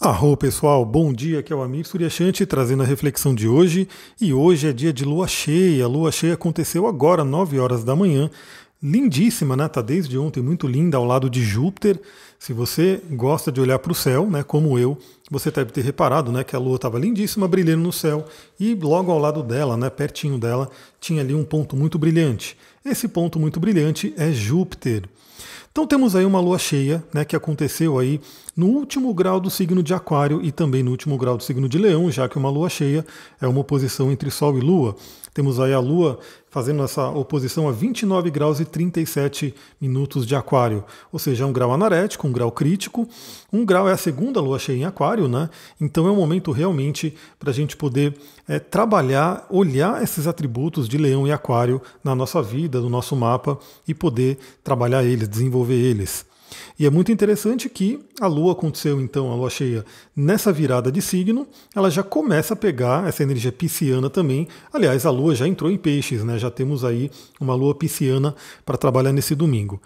Arro pessoal, bom dia, aqui é o Amir Suryashanti trazendo a reflexão de hoje. E hoje é dia de lua cheia. A lua cheia aconteceu agora, 9 horas da manhã. Lindíssima, né? Tá desde ontem, muito linda, ao lado de Júpiter. Se você gosta de olhar para o céu, né, como eu, você deve ter reparado, né, que a lua estava lindíssima, brilhando no céu. E logo ao lado dela, né, pertinho dela, tinha ali um ponto muito brilhante. Esse ponto muito brilhante é Júpiter. Então temos aí uma lua cheia, né, que aconteceu aí no último grau do signo de Aquário e também no último grau do signo de Leão, já que uma lua cheia é uma oposição entre Sol e Lua. Temos aí a Lua fazendo essa oposição a 29 graus e 37 minutos de Aquário, ou seja, é um grau anarético, um grau crítico. Um grau é a segunda lua cheia em Aquário, né? Então é um momento realmente para a gente poder trabalhar, olhar esses atributos de Leão e Aquário na nossa vida, no nosso mapa e poder trabalhar eles, desenvolver eles. E é muito interessante que a Lua aconteceu então, a Lua cheia, nessa virada de signo, ela já começa a pegar essa energia pisciana também. Aliás, a Lua já entrou em peixes, né? Já temos aí uma Lua pisciana para trabalhar nesse domingo.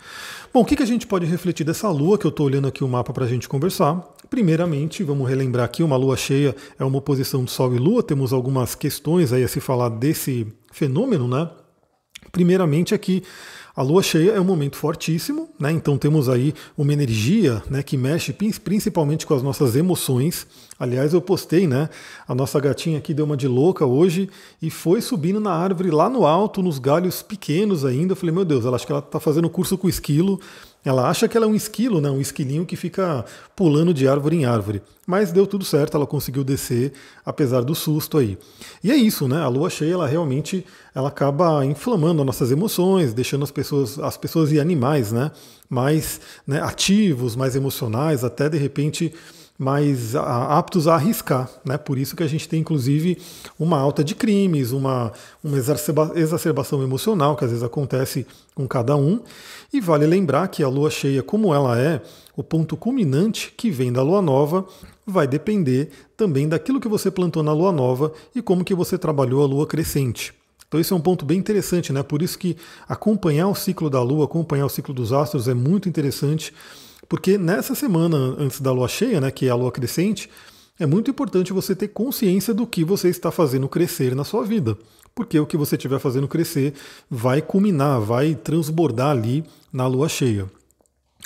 Bom, o que a gente pode refletir dessa Lua, que eu estou olhando aqui o mapa para a gente conversar? Primeiramente, vamos relembrar aqui, uma Lua cheia é uma oposição de Sol e Lua, temos algumas questões aí a se falar desse fenômeno, né? Primeiramente aqui, a lua cheia é um momento fortíssimo, né? Então temos aí uma energia, né, que mexe principalmente com as nossas emoções. Aliás, eu postei, né? A nossa gatinha aqui deu uma de louca hoje e foi subindo na árvore lá no alto, nos galhos pequenos ainda. Eu falei, meu Deus, ela acha que ela está fazendo curso com o esquilo. Ela acha que ela é um esquilo, né? Um esquilinho que fica pulando de árvore em árvore. Mas deu tudo certo, ela conseguiu descer, apesar do susto aí. E é isso, né? A lua cheia, ela realmente ela acaba inflamando as nossas emoções, deixando as pessoas e animais, né? Mais, né, ativos, mais emocionais, até de repente mais aptos a arriscar, né? Por isso que a gente tem inclusive uma alta de crimes, uma exacerbação emocional que às vezes acontece com cada um. E vale lembrar que a lua cheia, como ela é, o ponto culminante que vem da lua nova vai depender também daquilo que você plantou na lua nova e como que você trabalhou a lua crescente. Então esse é um ponto bem interessante, né? Por isso que acompanhar o ciclo da lua, acompanhar o ciclo dos astros é muito interessante. Porque nessa semana antes da lua cheia, né, que é a lua crescente, é muito importante você ter consciência do que você está fazendo crescer na sua vida. Porque o que você estiver fazendo crescer vai culminar, vai transbordar ali na lua cheia.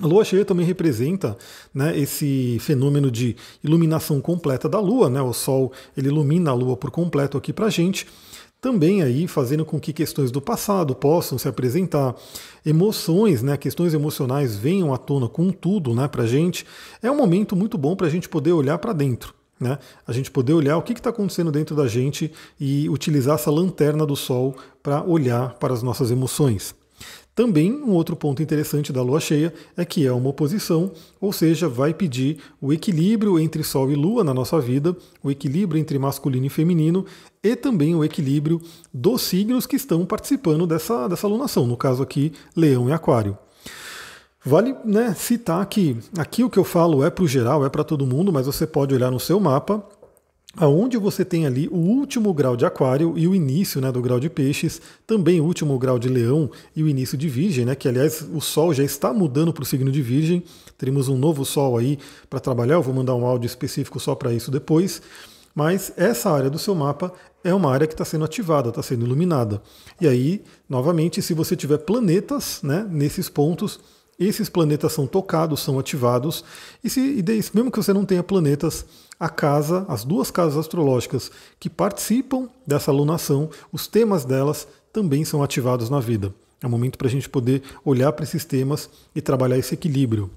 A lua cheia também representa, né, esse fenômeno de iluminação completa da lua, né? O sol ele ilumina a lua por completo aqui pra gente. Também aí fazendo com que questões do passado possam se apresentar, emoções, né, questões emocionais venham à tona com tudo, né, para a gente. É um momento muito bom para a gente poder olhar para dentro, né, a gente poder olhar o que está acontecendo dentro da gente e utilizar essa lanterna do sol para olhar para as nossas emoções. Também um outro ponto interessante da lua cheia é que é uma oposição, ou seja, vai pedir o equilíbrio entre Sol e Lua na nossa vida, o equilíbrio entre masculino e feminino e também o equilíbrio dos signos que estão participando dessa alunação, no caso aqui, Leão e Aquário. Vale, né, citar que aqui o que eu falo é para o geral, é para todo mundo, mas você pode olhar no seu mapa aonde você tem ali o último grau de Aquário e o início, né, do grau de Peixes, também o último grau de Leão e o início de Virgem, né, que aliás o Sol já está mudando para o signo de Virgem, teremos um novo Sol aí para trabalhar, eu vou mandar um áudio específico só para isso depois, mas essa área do seu mapa é uma área que está sendo ativada, está sendo iluminada. E aí, novamente, se você tiver planetas, né, nesses pontos, esses planetas são tocados, são ativados, mesmo que você não tenha planetas, as duas casas astrológicas que participam dessa alunação, os temas delas também são ativados na vida. É um momento para a gente poder olhar para esses temas e trabalhar esse equilíbrio.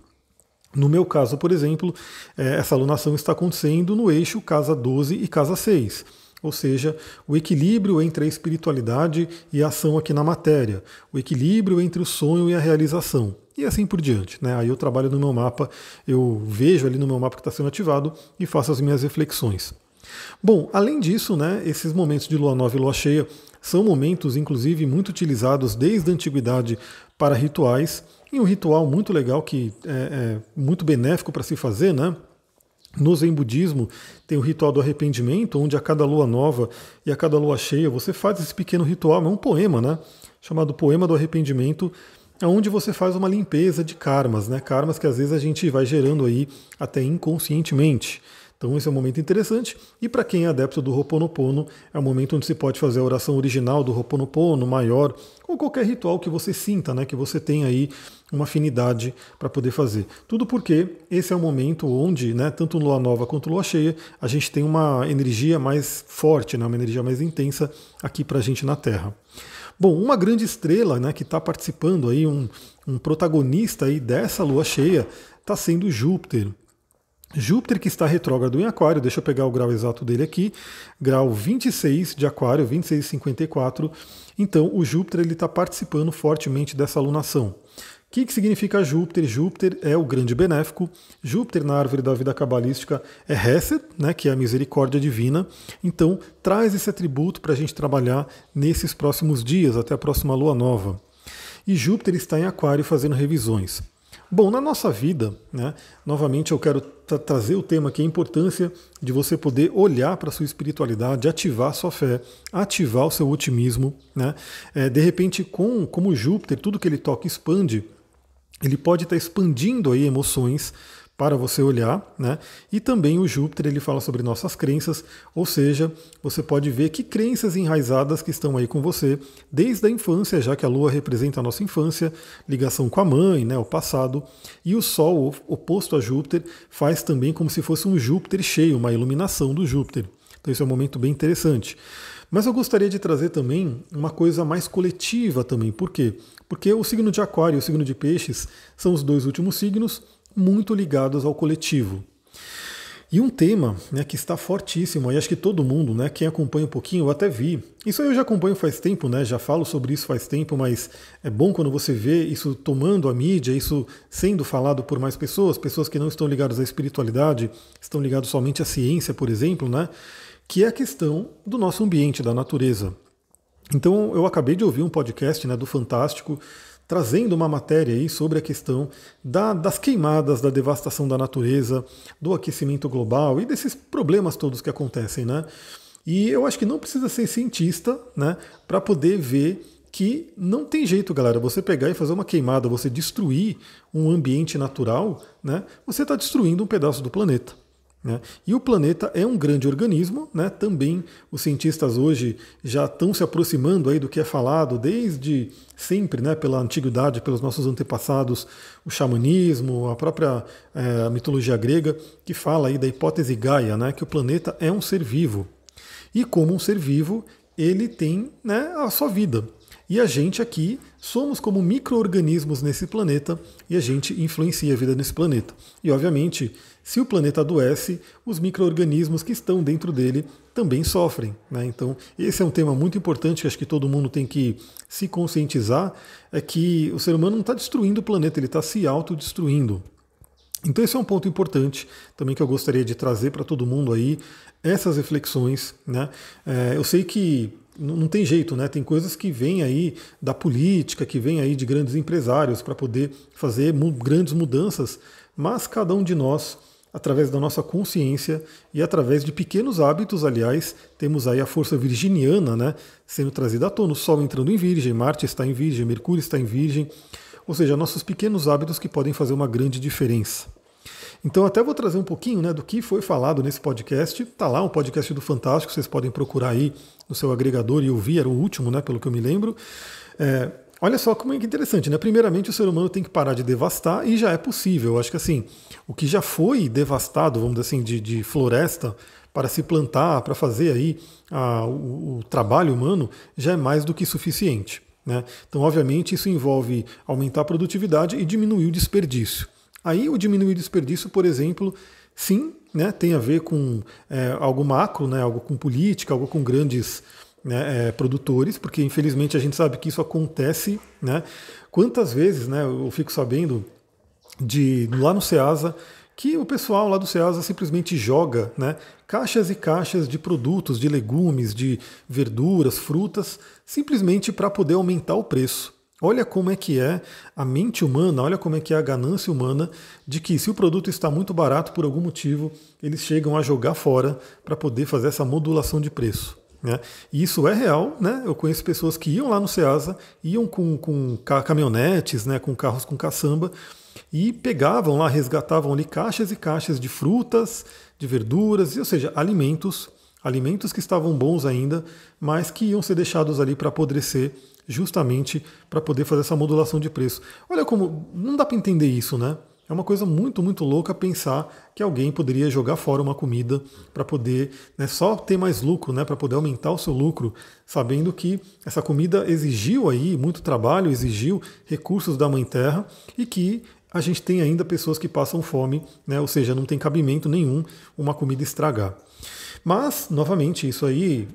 No meu caso, por exemplo, essa alunação está acontecendo no eixo casa 12 e casa 6. Ou seja, o equilíbrio entre a espiritualidade e a ação aqui na matéria, o equilíbrio entre o sonho e a realização, e assim por diante, né? Aí eu trabalho no meu mapa, eu vejo ali no meu mapa que está sendo ativado e faço as minhas reflexões. Bom, além disso, né, esses momentos de lua nova e lua cheia são momentos, inclusive, muito utilizados desde a antiguidade para rituais, e um ritual muito legal que é muito benéfico para se fazer, né? No Zen budismo tem o ritual do arrependimento, onde a cada lua nova e a cada lua cheia você faz esse pequeno ritual, é um poema, né? Chamado Poema do Arrependimento, onde você faz uma limpeza de karmas, né? Karmas que às vezes a gente vai gerando aí até inconscientemente. Então esse é um momento interessante. E para quem é adepto do Ho'oponopono, é um momento onde se pode fazer a oração original do Ho'oponopono, maior, ou qualquer ritual que você sinta, né? Que você tem aí uma afinidade para poder fazer. Tudo porque esse é um momento onde, né, tanto lua nova quanto lua cheia, a gente tem uma energia mais forte, né, uma energia mais intensa aqui para a gente na Terra. Bom, uma grande estrela, né, que está participando aí, um protagonista aí dessa lua cheia, está sendo Júpiter. Júpiter que está retrógrado em Aquário, deixa eu pegar o grau exato dele aqui, grau 26 de Aquário, 26,54. Então o Júpiter ele está participando fortemente dessa alunação. O que significa Júpiter? Júpiter é o grande benéfico. Júpiter na árvore da vida cabalística é Hesed, né, que é a misericórdia divina. Então traz esse atributo para a gente trabalhar nesses próximos dias, até a próxima lua nova. E Júpiter está em Aquário fazendo revisões. Bom, na nossa vida, né, novamente eu quero trazer o tema que é a importância de você poder olhar para a sua espiritualidade, ativar a sua fé, ativar o seu otimismo. Né? De repente, como Júpiter, tudo que ele toca expande, ele pode estar expandindo aí emoções para você olhar, né? E também o Júpiter ele fala sobre nossas crenças, ou seja, você pode ver que crenças enraizadas que estão aí com você desde a infância, já que a Lua representa a nossa infância, ligação com a mãe, né, o passado, e o Sol oposto a Júpiter faz também como se fosse um Júpiter cheio, uma iluminação do Júpiter. Então isso é um momento bem interessante. Mas eu gostaria de trazer também uma coisa mais coletiva também. Por quê? Porque o signo de Aquário e o signo de Peixes são os dois últimos signos muito ligados ao coletivo. E um tema, né, que está fortíssimo, e acho que todo mundo, né, quem acompanha um pouquinho, eu até vi. Isso aí eu já acompanho faz tempo, né, já falo sobre isso faz tempo, mas é bom quando você vê isso tomando a mídia, isso sendo falado por mais pessoas, pessoas que não estão ligadas à espiritualidade, estão ligadas somente à ciência, por exemplo, né, que é a questão do nosso ambiente, da natureza. Então eu acabei de ouvir um podcast, né, do Fantástico, trazendo uma matéria aí sobre a questão das queimadas, da devastação da natureza, do aquecimento global e desses problemas todos que acontecem, né? E eu acho que não precisa ser cientista, né, para poder ver que não tem jeito, galera, você pegar e fazer uma queimada, você destruir um ambiente natural, né, você está destruindo um pedaço do planeta. Né? E o planeta é um grande organismo, né? Também os cientistas hoje já estão se aproximando aí do que é falado desde sempre, né? Pela antiguidade, pelos nossos antepassados, o xamanismo, a própria a mitologia grega, que fala aí da hipótese Gaia, né? Que o planeta é um ser vivo. E como um ser vivo, ele tem, né, a sua vida. E a gente aqui somos como micro-organismos nesse planeta e a gente influencia a vida nesse planeta. E obviamente, se o planeta adoece, os micro-organismos que estão dentro dele também sofrem. Né? Então, esse é um tema muito importante que acho que todo mundo tem que se conscientizar, é que o ser humano não está destruindo o planeta, ele está se autodestruindo. Então esse é um ponto importante também que eu gostaria de trazer para todo mundo aí, essas reflexões. Né? Eu sei que não tem jeito, né? Tem coisas que vêm aí da política, que vêm aí de grandes empresários para poder fazer grandes mudanças, mas cada um de nós, através da nossa consciência e através de pequenos hábitos, aliás, temos aí a força virginiana, né, sendo trazida à tona, o Sol entrando em Virgem, Marte está em Virgem, Mercúrio está em Virgem, ou seja, nossos pequenos hábitos que podem fazer uma grande diferença. Então até vou trazer um pouquinho, né, do que foi falado nesse podcast. Tá lá um podcast do Fantástico, vocês podem procurar aí no seu agregador e ouvir, era o último, né, pelo que eu me lembro. Olha só como é que interessante, né? Primeiramente o ser humano tem que parar de devastar e já é possível. Eu acho que assim, o que já foi devastado, vamos dizer assim, de floresta para se plantar, para fazer aí o trabalho humano, já é mais do que suficiente. Né? Então, obviamente, isso envolve aumentar a produtividade e diminuir o desperdício. Aí o diminuir o desperdício, por exemplo, sim, né, tem a ver com algo macro, né, algo com política, algo com grandes, né, produtores, porque infelizmente a gente sabe que isso acontece. Né? Quantas vezes, né, eu fico sabendo lá no Ceasa que o pessoal lá do Ceasa simplesmente joga, né, caixas e caixas de produtos, de legumes, de verduras, frutas, simplesmente para poder aumentar o preço. Olha como é que é a mente humana, olha como é que é a ganância humana de que se o produto está muito barato por algum motivo, eles chegam a jogar fora para poder fazer essa modulação de preço. né? E isso é real, né? Eu conheço pessoas que iam lá no Ceasa, iam com caminhonetes, né, com carros com caçamba, e pegavam lá, resgatavam ali caixas e caixas de frutas, de verduras, ou seja, alimentos que estavam bons ainda, mas que iam ser deixados ali para apodrecer, justamente para poder fazer essa modulação de preço. Olha como não dá para entender isso, né? É uma coisa muito, muito louca pensar que alguém poderia jogar fora uma comida para poder, né, só ter mais lucro, né, para poder aumentar o seu lucro, sabendo que essa comida exigiu aí muito trabalho, exigiu recursos da Mãe Terra e que a gente tem ainda pessoas que passam fome, né, ou seja, não tem cabimento nenhum uma comida estragar. Mas, novamente, isso aí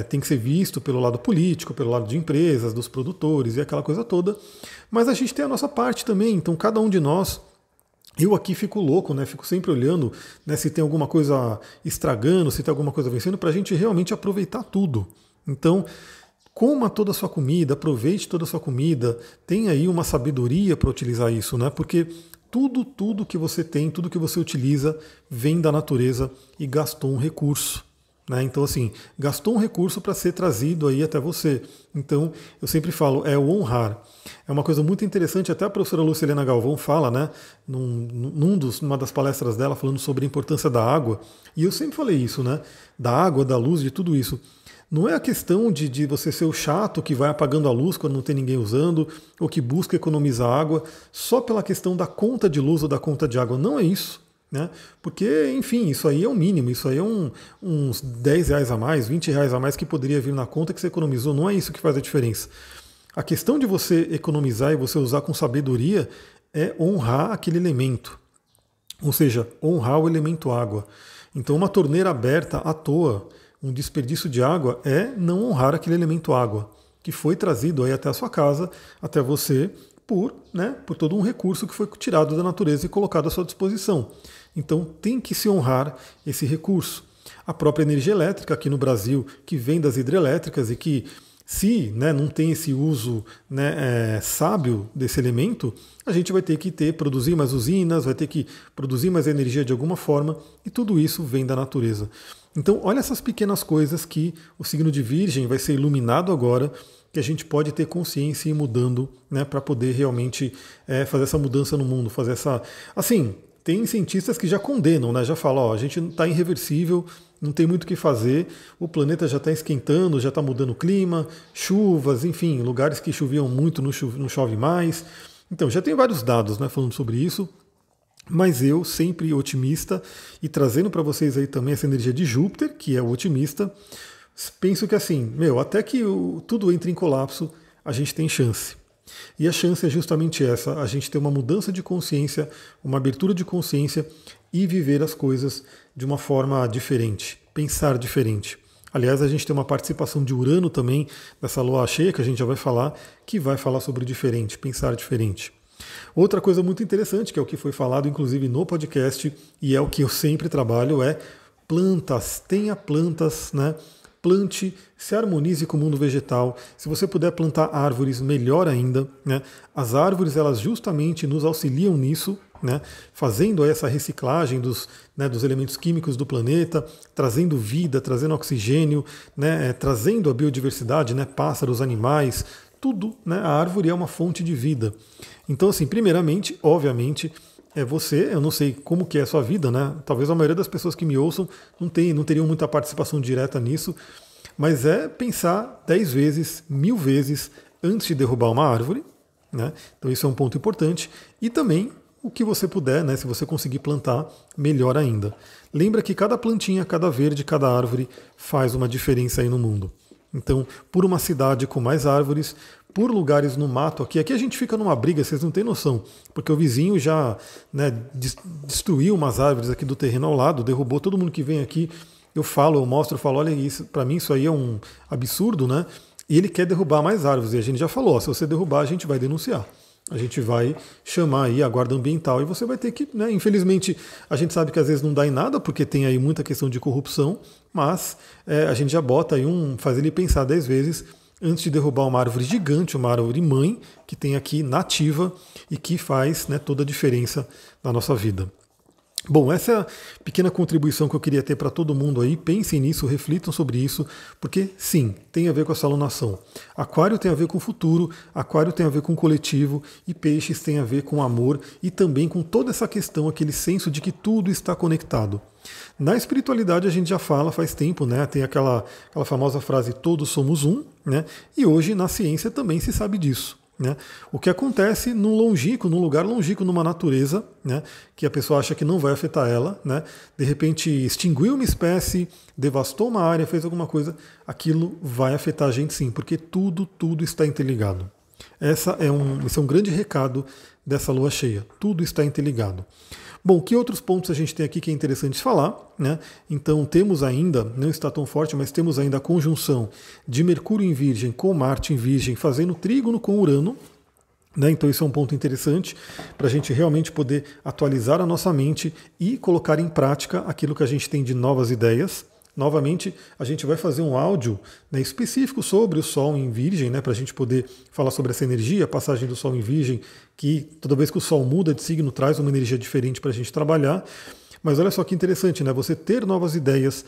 tem que ser visto pelo lado político, pelo lado de empresas, dos produtores e aquela coisa toda. Mas a gente tem a nossa parte também, então cada um de nós. Eu aqui fico louco, né? Fico sempre olhando, né, se tem alguma coisa estragando, se tem alguma coisa vencendo, para a gente realmente aproveitar tudo. Então, coma toda a sua comida, aproveite toda a sua comida, tenha aí uma sabedoria para utilizar isso, né? Porque tudo que você tem, tudo que você utiliza, vem da natureza e gastou um recurso. Né? Então, assim, gastou um recurso para ser trazido aí até você. Então, eu sempre falo, é o honrar. É uma coisa muito interessante, até a professora Lucilena Galvão fala, né, numa das palestras dela, falando sobre a importância da água. E eu sempre falei isso, né? Da água, da luz, de tudo isso. Não é a questão de você ser o chato que vai apagando a luz quando não tem ninguém usando, ou que busca economizar água, só pela questão da conta de luz ou da conta de água. Não é isso. Né? Porque, enfim, isso aí é o mínimo, isso aí é uns 10 reais a mais, 20 reais a mais que poderia vir na conta que você economizou, não é isso que faz a diferença. A questão de você economizar e você usar com sabedoria é honrar aquele elemento, ou seja, honrar o elemento água. Então uma torneira aberta à toa, um desperdício de água é não honrar aquele elemento água, que foi trazido aí até a sua casa, até você, por todo um recurso que foi tirado da natureza e colocado à sua disposição. Então tem que se honrar esse recurso. A própria energia elétrica aqui no Brasil, que vem das hidrelétricas e que, se não tem esse uso sábio desse elemento, a gente vai ter que produzir mais usinas, vai ter que produzir mais energia de alguma forma, e tudo isso vem da natureza. Então olha essas pequenas coisas que o signo de Virgem vai ser iluminado agora, que a gente pode ter consciência e ir mudando, né, para poder realmente fazer essa mudança no mundo, fazer essa... Assim, tem cientistas que já condenam, né, já falam, ó, a gente está irreversível, não tem muito o que fazer, o planeta já está esquentando, já está mudando o clima, chuvas, enfim, lugares que choviam muito não chove mais. Então, já tem vários dados, né, falando sobre isso, mas eu, sempre otimista, e trazendo para vocês aí também essa energia de Júpiter, que é o otimista, penso que assim, até que tudo entre em colapso, a gente tem chance. E a chance é justamente essa, a gente ter uma mudança de consciência, uma abertura de consciência e viver as coisas de uma forma diferente, pensar diferente. Aliás, a gente tem uma participação de Urano também, dessa lua cheia, que a gente já vai falar, que vai falar sobre diferente, pensar diferente. Outra coisa muito interessante, que é o que foi falado inclusive no podcast, e é o que eu sempre trabalho, é plantas. Tenha plantas, né? Plante, se harmonize com o mundo vegetal. Se você puder plantar árvores, melhor ainda. Né? As árvores, elas justamente nos auxiliam nisso, né? Fazendo essa reciclagem dos elementos químicos do planeta, trazendo vida, trazendo oxigênio, né? Trazendo a biodiversidade, né? Pássaros, animais, tudo. Né? A árvore é uma fonte de vida. Então, assim, primeiramente, obviamente, eu não sei como que é a sua vida, né? Talvez a maioria das pessoas que me ouçam não teriam muita participação direta nisso, mas é pensar 10 vezes, 1000 vezes antes de derrubar uma árvore, né? Então isso é um ponto importante. E também o que você puder, né? Se você conseguir plantar, melhor ainda. Lembra que cada plantinha, cada verde, cada árvore faz uma diferença aí no mundo. Então, por uma cidade com mais árvores, por lugares no mato aqui a gente fica numa briga, vocês não têm noção, porque o vizinho já destruiu umas árvores aqui do terreno ao lado, derrubou todo mundo que vem aqui. Eu mostro, olha isso, para mim isso aí é um absurdo, né? E ele quer derrubar mais árvores, e a gente já falou, se você derrubar, a gente vai denunciar. A gente vai chamar aí a guarda ambiental e você vai ter que, né, infelizmente, a gente sabe que às vezes não dá em nada, porque tem aí muita questão de corrupção, mas a gente já bota aí faz ele pensar 10 vezes antes de derrubar uma árvore gigante, uma árvore mãe, que tem aqui nativa e que faz, né, toda a diferença na nossa vida. Bom, essa é a pequena contribuição que eu queria ter para todo mundo aí. Pensem nisso, reflitam sobre isso, porque sim, tem a ver com essa alunação. Aquário tem a ver com o futuro, Aquário tem a ver com o coletivo e Peixes tem a ver com o amor e também com toda essa questão, aquele senso de que tudo está conectado. Na espiritualidade a gente já fala faz tempo, né? Tem aquela famosa frase todos somos um, né? E hoje na ciência também se sabe disso. Né? O que acontece num lugar longínquo, numa natureza, né, que a pessoa acha que não vai afetar ela, né, de repente extinguiu uma espécie, devastou uma área, fez alguma coisa, aquilo vai afetar a gente sim, porque tudo está interligado. Esse é um grande recado dessa lua cheia, tudo está interligado. Bom, que outros pontos a gente tem aqui que é interessante falar, né? Então temos ainda, não está tão forte, mas temos ainda a conjunção de Mercúrio em Virgem com Marte em Virgem, fazendo trígono com Urano, né? Então isso é um ponto interessante para a gente realmente poder atualizar a nossa mente e colocar em prática aquilo que a gente tem de novas ideias. Novamente, a gente vai fazer um áudio, né, específico sobre o Sol em Virgem, né, para a gente poder falar sobre essa energia, a passagem do Sol em Virgem, que toda vez que o Sol muda de signo traz uma energia diferente para a gente trabalhar. Mas olha só que interessante, né? Você ter novas ideias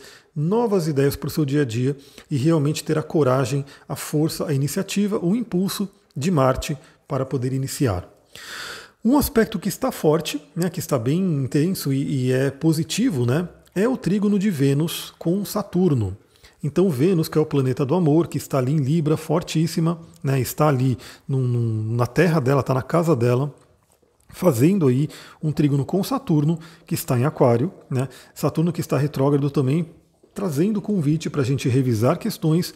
para o seu dia a dia e realmente ter a coragem, a força, a iniciativa, o impulso de Marte para poder iniciar. Um aspecto que está forte, né, que está bem intenso e é positivo, né? É o trígono de Vênus com Saturno. Então Vênus, que é o planeta do amor, que está ali em Libra, fortíssima, né, está ali na terra dela, está na casa dela, fazendo aí um trígono com Saturno, que está em Aquário, né, Saturno que está retrógrado também, trazendo convite para a gente revisar questões,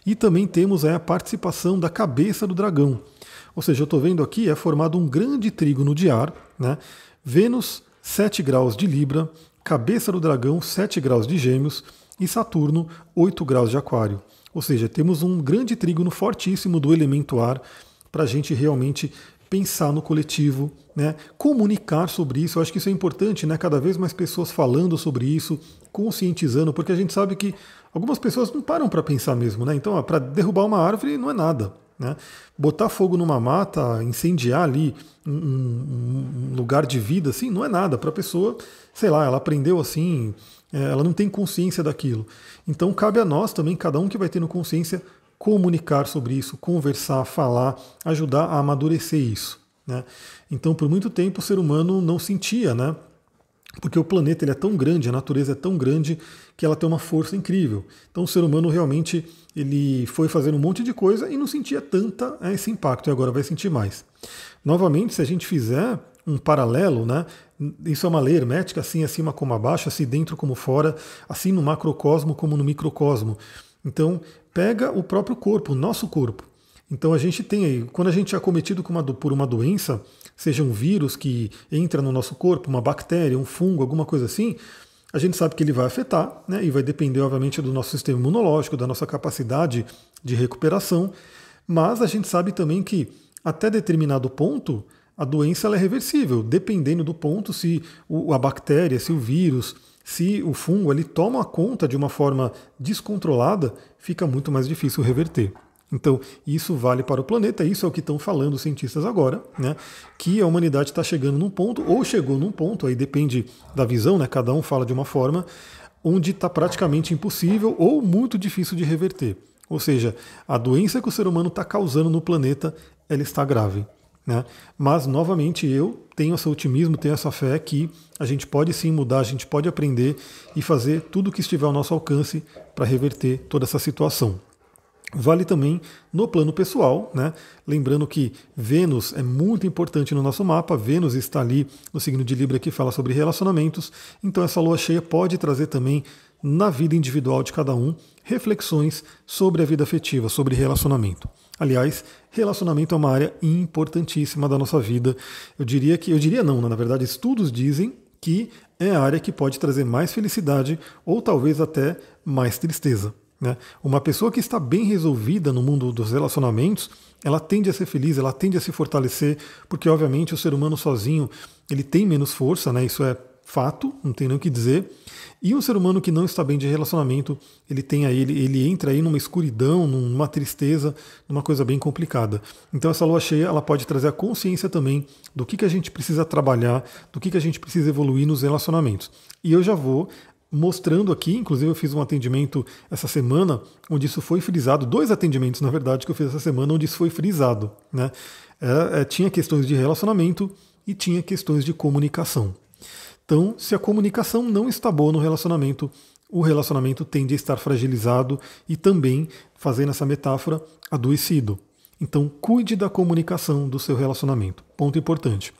e também temos aí a participação da cabeça do dragão. Ou seja, eu estou vendo aqui, é formado um grande trígono de ar, né, Vênus, 7 graus de Libra, cabeça do dragão, 7 graus de Gêmeos, e Saturno, 8 graus de Aquário. Ou seja, temos um grande trígono fortíssimo do elemento ar para a gente realmente pensar no coletivo, né? Comunicar sobre isso. Eu acho que isso é importante, né? Cada vez mais pessoas falando sobre isso, conscientizando, porque a gente sabe que algumas pessoas não param para pensar mesmo, né? Então, para derrubar uma árvore não é nada. Né? Botar fogo numa mata, incendiar ali um lugar de vida, assim, não é nada para a pessoa, sei lá, ela aprendeu assim, ela não tem consciência daquilo. Então cabe a nós também, cada um que vai tendo consciência, comunicar sobre isso, conversar, falar, ajudar a amadurecer isso. Né? Então por muito tempo o ser humano não sentia, né? Porque o planeta ele é tão grande, a natureza é tão grande que ela tem uma força incrível. Então o ser humano realmente ele foi fazendo um monte de coisa e não sentia tanta esse impacto, e agora vai sentir mais. Novamente, se a gente fizer um paralelo, né, isso é uma lei hermética, assim acima como abaixo, assim dentro como fora, assim no macrocosmo como no microcosmo. Então pega o próprio corpo, o nosso corpo. Então a gente tem aí, quando a gente é acometido por uma doença, seja um vírus que entra no nosso corpo, uma bactéria, um fungo, alguma coisa assim, a gente sabe que ele vai afetar, né, e vai depender, obviamente, do nosso sistema imunológico, da nossa capacidade de recuperação, mas a gente sabe também que até determinado ponto a doença ela é reversível, dependendo do ponto, se a bactéria, se o vírus, se o fungo ele toma conta de uma forma descontrolada, fica muito mais difícil reverter. Então, isso vale para o planeta, isso é o que estão falando os cientistas agora, né? Que a humanidade está chegando num ponto, ou chegou num ponto, aí depende da visão, né? Cada um fala de uma forma, onde está praticamente impossível ou muito difícil de reverter. Ou seja, a doença que o ser humano está causando no planeta, ela está grave. Né? Mas, novamente, eu tenho esse otimismo, tenho essa fé que a gente pode sim mudar, a gente pode aprender e fazer tudo o que estiver ao nosso alcance para reverter toda essa situação. Vale também no plano pessoal, né? Lembrando que Vênus é muito importante no nosso mapa, Vênus está ali no signo de Libra que fala sobre relacionamentos, então essa lua cheia pode trazer também na vida individual de cada um reflexões sobre a vida afetiva, sobre relacionamento. Aliás, relacionamento é uma área importantíssima da nossa vida. Eu diria não, na verdade estudos dizem que é a área que pode trazer mais felicidade ou talvez até mais tristeza. Né? Uma pessoa que está bem resolvida no mundo dos relacionamentos, ela tende a ser feliz, ela tende a se fortalecer, porque obviamente o ser humano sozinho ele tem menos força, né? Isso é fato, não tem nem o que dizer. E um ser humano que não está bem de relacionamento, ele entra aí numa escuridão, numa tristeza, numa coisa bem complicada. Então essa lua cheia, ela pode trazer a consciência também do que a gente precisa trabalhar, do que a gente precisa evoluir nos relacionamentos. E eu já vou mostrando aqui, inclusive eu fiz um atendimento essa semana, onde isso foi frisado, 2 atendimentos, na verdade, que eu fiz essa semana, onde isso foi frisado, né? Tinha questões de relacionamento e tinha questões de comunicação. Então, se a comunicação não está boa no relacionamento, o relacionamento tende a estar fragilizado e também, fazendo essa metáfora, adoecido. Então, cuide da comunicação do seu relacionamento. Ponto importante.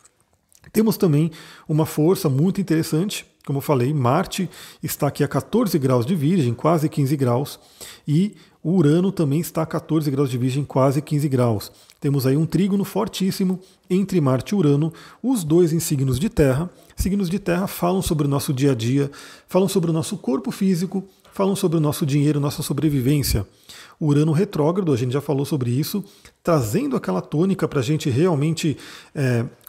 Temos também uma força muito interessante, como eu falei, Marte está aqui a 14 graus de Virgem, quase 15 graus, e o Urano também está a 14 graus de Virgem, quase 15 graus. Temos aí um trígono fortíssimo entre Marte e Urano, os dois em signos de terra. Signos de terra falam sobre o nosso dia a dia, falam sobre o nosso corpo físico, falam sobre o nosso dinheiro, nossa sobrevivência. O Urano retrógrado, a gente já falou sobre isso, trazendo aquela tônica para a gente realmente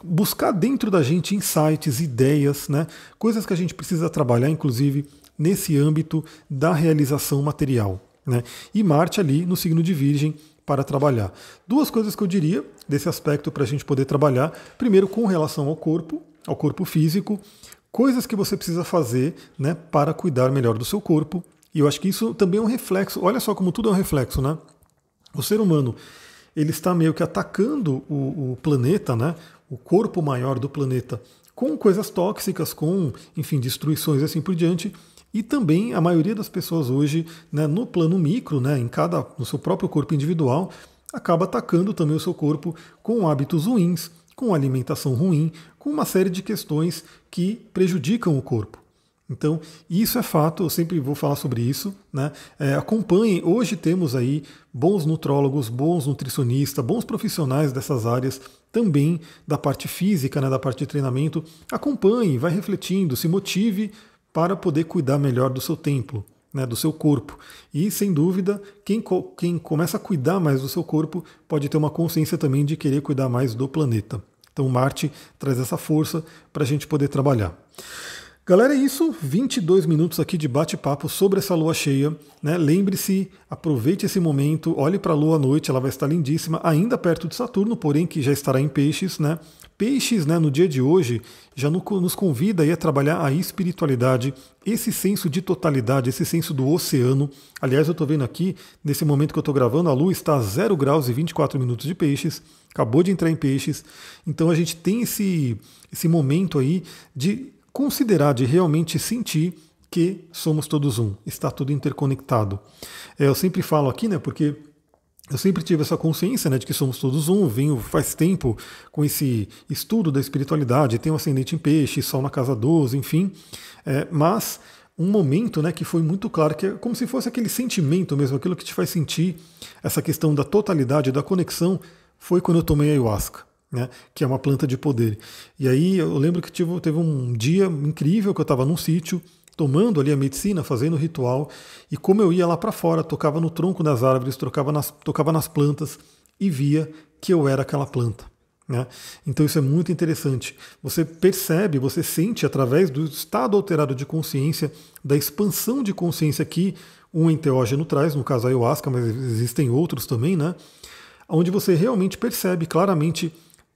buscar dentro da gente insights, ideias, né? Coisas que a gente precisa trabalhar, inclusive, nesse âmbito da realização material, né? E Marte ali no signo de Virgem para trabalhar. 2 coisas que eu diria desse aspecto para a gente poder trabalhar. Primeiro, com relação ao corpo físico, coisas que você precisa fazer, né, para cuidar melhor do seu corpo. E eu acho que isso também é um reflexo, olha só como tudo é um reflexo, né? O ser humano, ele está meio que atacando o planeta, né? O corpo maior do planeta, com coisas tóxicas, com, enfim, destruições e assim por diante. E também a maioria das pessoas hoje, né, no plano micro, né, no seu próprio corpo individual, acaba atacando também o seu corpo com hábitos ruins, com alimentação ruim, com uma série de questões que prejudicam o corpo. Então, isso é fato, eu sempre vou falar sobre isso, né? Acompanhem, hoje temos aí bons nutrólogos, bons nutricionistas, bons profissionais dessas áreas, também da parte física, né, da parte de treinamento. Acompanhe, vai refletindo, se motive para poder cuidar melhor do seu templo, né, do seu corpo. E, sem dúvida, quem começa a cuidar mais do seu corpo pode ter uma consciência também de querer cuidar mais do planeta. Então, Marte traz essa força para a gente poder trabalhar. Galera, é isso, 22 minutos aqui de bate-papo sobre essa lua cheia, né? Lembre-se, aproveite esse momento, olhe para a lua à noite, ela vai estar lindíssima, ainda perto de Saturno, porém que já estará em Peixes, né? Peixes, né, no dia de hoje, já nos convida aí a trabalhar a espiritualidade, esse senso de totalidade, esse senso do oceano. Aliás, eu estou vendo aqui, nesse momento que eu estou gravando, a lua está a 0 graus e 24 minutos de Peixes, acabou de entrar em Peixes, então a gente tem esse momento aí de considerar, de realmente sentir que somos todos um, está tudo interconectado. Eu sempre falo aqui, né, porque eu sempre tive essa consciência, né, de que somos todos um, venho faz tempo com esse estudo da espiritualidade, tenho ascendente em peixe, sol na casa 12, enfim, mas um momento, né, que foi muito claro, que é como se fosse aquele sentimento mesmo, aquilo que te faz sentir essa questão da totalidade, da conexão, foi quando eu tomei ayahuasca. Né, que é uma planta de poder. E aí eu lembro que teve um dia incrível que eu estava num sítio, tomando ali a medicina, fazendo o ritual, e como eu ia lá para fora, tocava no tronco das árvores, tocava nas plantas e via que eu era aquela planta. Né? Então isso é muito interessante. Você percebe, você sente através do estado alterado de consciência, da expansão de consciência que um enteógeno traz, no caso a ayahuasca, mas existem outros também, né? Onde você realmente percebe claramente,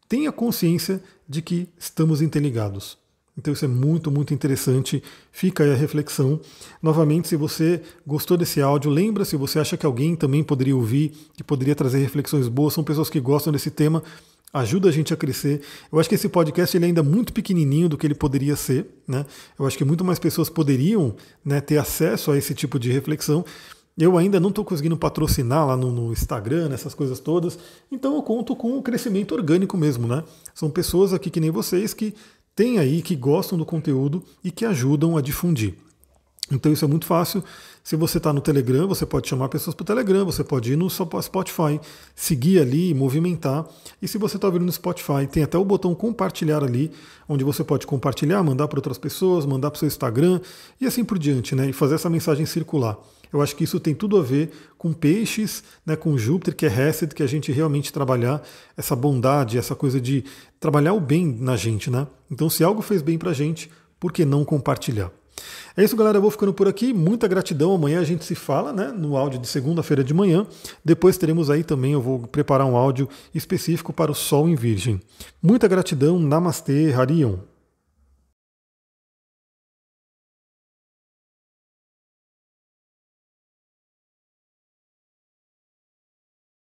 tenha consciência de que estamos interligados. Então isso é muito, muito interessante. Fica aí a reflexão. Novamente, se você gostou desse áudio, lembra, se você acha que alguém também poderia ouvir, que poderia trazer reflexões boas, são pessoas que gostam desse tema, ajuda a gente a crescer. Eu acho que esse podcast ele é ainda muito pequenininho do que ele poderia ser, né? Eu acho que muito mais pessoas poderiam, né, ter acesso a esse tipo de reflexão. Eu ainda não estou conseguindo patrocinar lá no Instagram, essas coisas todas, então eu conto com o crescimento orgânico mesmo, né? São pessoas aqui que nem vocês que têm aí, que gostam do conteúdo e que ajudam a difundir. Então isso é muito fácil. Se você está no Telegram, você pode chamar pessoas para o Telegram, você pode ir no Spotify, seguir ali, movimentar. E se você está ouvindo no Spotify, tem até o botão compartilhar ali, onde você pode compartilhar, mandar para outras pessoas, mandar para o seu Instagram e assim por diante, né? E fazer essa mensagem circular. Eu acho que isso tem tudo a ver com peixes, né, com Júpiter, que é Hesed, que a gente realmente trabalhar essa bondade, essa coisa de trabalhar o bem na gente, né? Então, se algo fez bem para a gente, por que não compartilhar? É isso, galera. Eu vou ficando por aqui. Muita gratidão. Amanhã a gente se fala, né, no áudio de segunda-feira de manhã. Depois teremos aí também, eu vou preparar um áudio específico para o Sol em Virgem. Muita gratidão. Namastê, Harion.